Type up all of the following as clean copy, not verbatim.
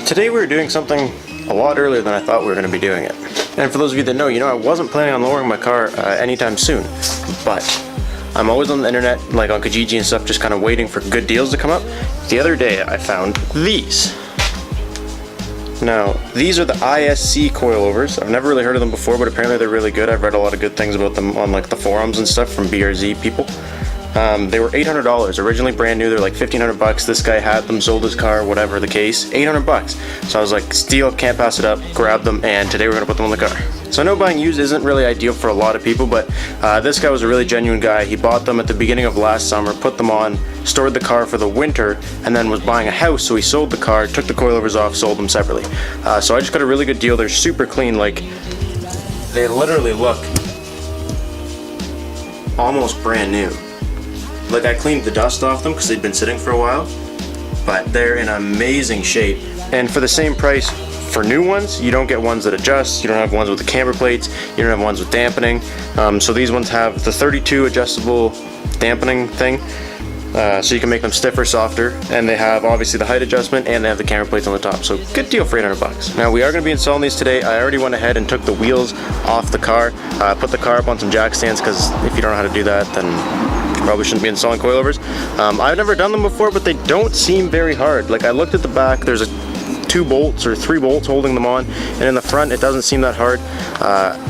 Today we were doing something a lot earlier than I thought we were going to be doing it. And for those of you that know, I wasn't planning on lowering my car anytime soon, but I'm always on the internet, like on Kijiji and stuff, just kind of waiting for good deals to come up. The other day I found these. Now, these are the ISC coilovers. I've never really heard of them before, but apparently they're really good. I've read a lot of good things about them on like the forums and stuff from BRZ people. They were $800, originally brand new. They're like 1,500 bucks. This guy had them, sold his car, whatever the case, 800 bucks. So I was like, steal, can't pass it up, grab them, and today we're gonna put them on the car. So I know buying used isn't really ideal for a lot of people, but this guy was a really genuine guy. He bought them at the beginning of last summer, put them on, stored the car for the winter, and then was buying a house, so he sold the car, took the coilovers off, sold them separately. So I just got a really good deal. They're super clean, like they literally look almost brand new. Like I cleaned the dust off them because they'd been sitting for a while, but they're in amazing shape. And for the same price, for new ones, you don't get ones that adjust, you don't have ones with the camber plates, you don't have ones with dampening. So these ones have the 32 adjustable dampening thing, so you can make them stiffer, softer, and they have obviously the height adjustment and they have the camber plates on the top. So good deal for 800 bucks. Now we are going to be installing these today. I already went ahead and took the wheels off the car, put the car up on some jack stands, because if you don't know how to do that, then probably shouldn't be installing coilovers. I've never done them before, but they don't seem very hard. Like I looked at the back, there's 2 bolts or 3 bolts holding them on, and in the front it doesn't seem that hard.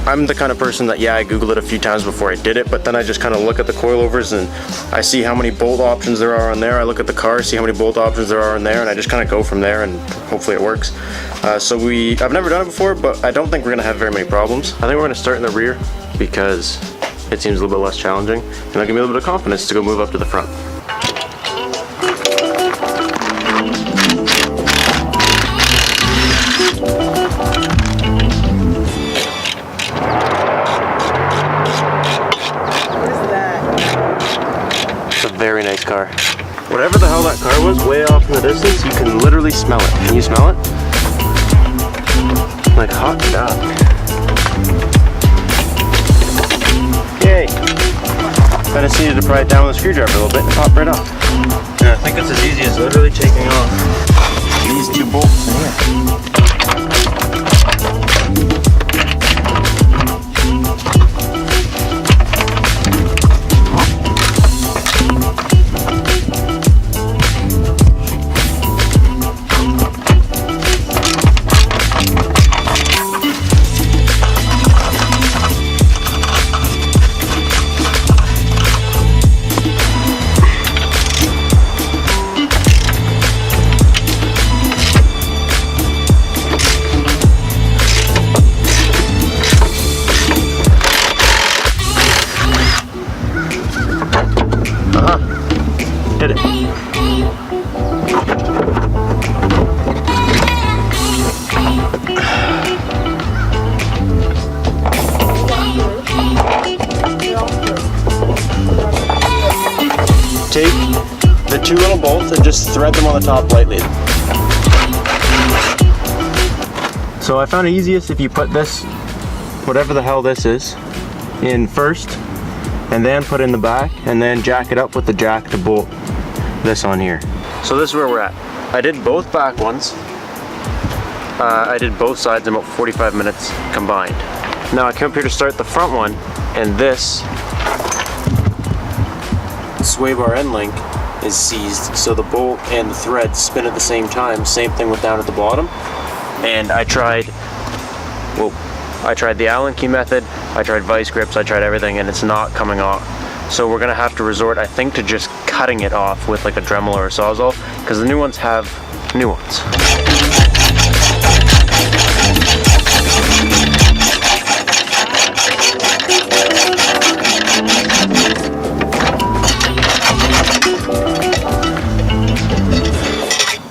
I'm the kind of person that, yeah, I googled it a few times before I did it, but then I just kind of look at the coilovers and I see how many bolt options there are on there. I look at the car, see how many bolt options there are on there, and I just kind of go from there, and hopefully it works. I've never done it before, but I don't think we're gonna have very many problems. I think we're gonna start in the rear because it seems a little bit less challenging, and that'll give me a little bit of confidence to go move up to the front. It's a very nice car. Whatever the hell that car was, way off in the distance, you can literally smell it. Can you smell it? Like hot dog. Yay! I just needed to pry it down with a screwdriver a little bit and pop right off. And I think it's as easy as literally taking off these 2 bolts in here. Did it. Take the 2 little bolts and just thread them on the top lightly. So I found it easiest if you put this, whatever the hell this is, in first, and then put in the back, and then jack it up with the jack to bolt this on here. So this is where we're at. I did both back ones. I did both sides in about 45 minutes combined. Now I came up here to start the front one, and this sway bar end link is seized, so the bolt and the thread spin at the same time. Same thing with down at the bottom. And I tried the Allen key method, I tried vice grips, I tried everything, and it's not coming off. So we're gonna have to resort, I think, to just cutting it off with like a Dremel or a Sawzall, because the new ones have new ones.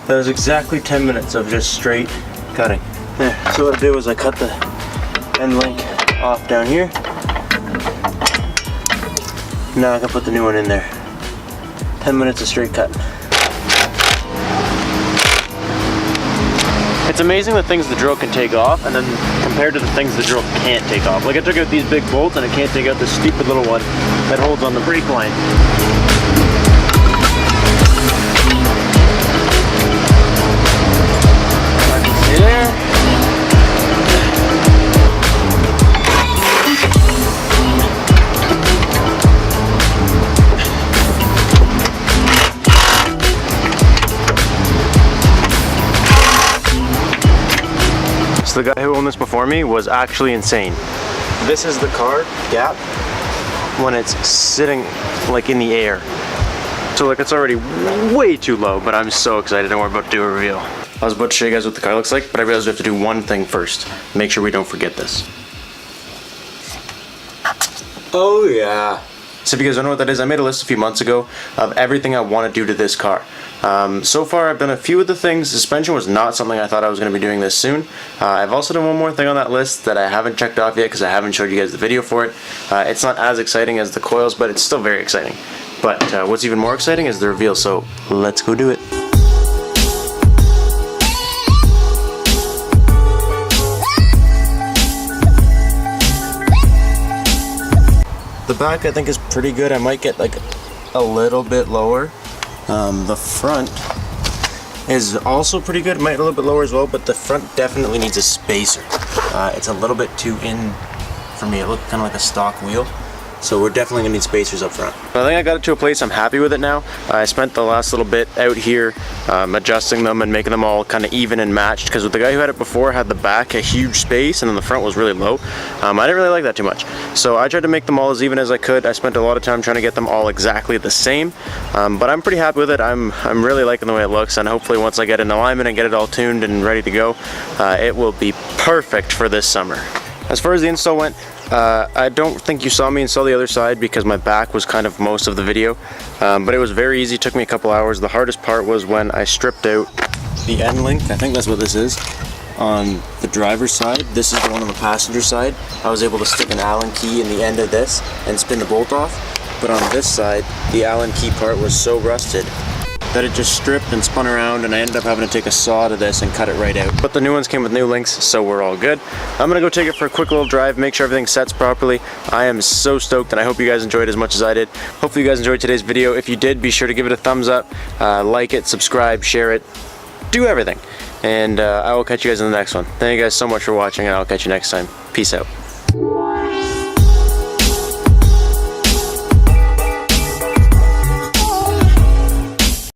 That was exactly 10 minutes of just straight cutting. There. So what I did was I cut the end link off down here. Now I can put the new one in there. 10 minutes of straight cut. It's amazing the things the drill can take off, and then compared to the things the drill can't take off. Like I took out these big bolts and it can't take out this stupid little one that holds on the brake line. I So the guy who owned this before me was actually insane. This is the car gap when it's sitting like in the air. So like it's already way too low, but I'm so excited and we're about to do a reveal. I was about to show you guys what the car looks like, but I realized we have to do one thing first. Make sure we don't forget this. Oh yeah. So if you guys don't know what that is, I made a list a few months ago of everything I want to do to this car. So far I've done a few of the things. Suspension was not something I thought I was going to be doing this soon. I've also done one more thing on that list that I haven't checked off yet because I haven't showed you guys the video for it. It's not as exciting as the coils, but it's still very exciting. But what's even more exciting is the reveal, so let's go do it. The back I think is pretty good. I might get like a little bit lower. The front is also pretty good. Might a little bit lower as well, but the front definitely needs a spacer. It's a little bit too in for me. It looked kind of like a stock wheel. So we're definitely gonna need spacers up front. But I think I got it to a place I'm happy with it now. I spent the last little bit out here adjusting them and making them all kind of even and matched, because with the guy who had it before had the back a huge space and then the front was really low. I didn't really like that too much. So I tried to make them all as even as I could. I spent a lot of time trying to get them all exactly the same, but I'm pretty happy with it. I'm really liking the way it looks, and hopefully once I get in alignment and get it all tuned and ready to go, it will be perfect for this summer. As far as the install went, I don't think you saw me install the other side because my back was kind of most of the video, but it was very easy. It took me a couple hours. The hardest part was when I stripped out the end link. I think that's what this is. On the driver's side, this is the one on the passenger side. I was able to stick an Allen key in the end of this and spin the bolt off, but on this side, the Allen key part was so rusted that it just stripped and spun around, and I ended up having to take a saw to this and cut it right out. But the new ones came with new links, so we're all good. I'm gonna go take it for a quick little drive, make sure everything sets properly. I am so stoked, and I hope you guys enjoyed as much as I did. Hopefully you guys enjoyed today's video. If you did, be sure to give it a thumbs up, like it, subscribe, share it, do everything. And I will catch you guys in the next one. Thank you guys so much for watching, and I'll catch you next time. Peace out.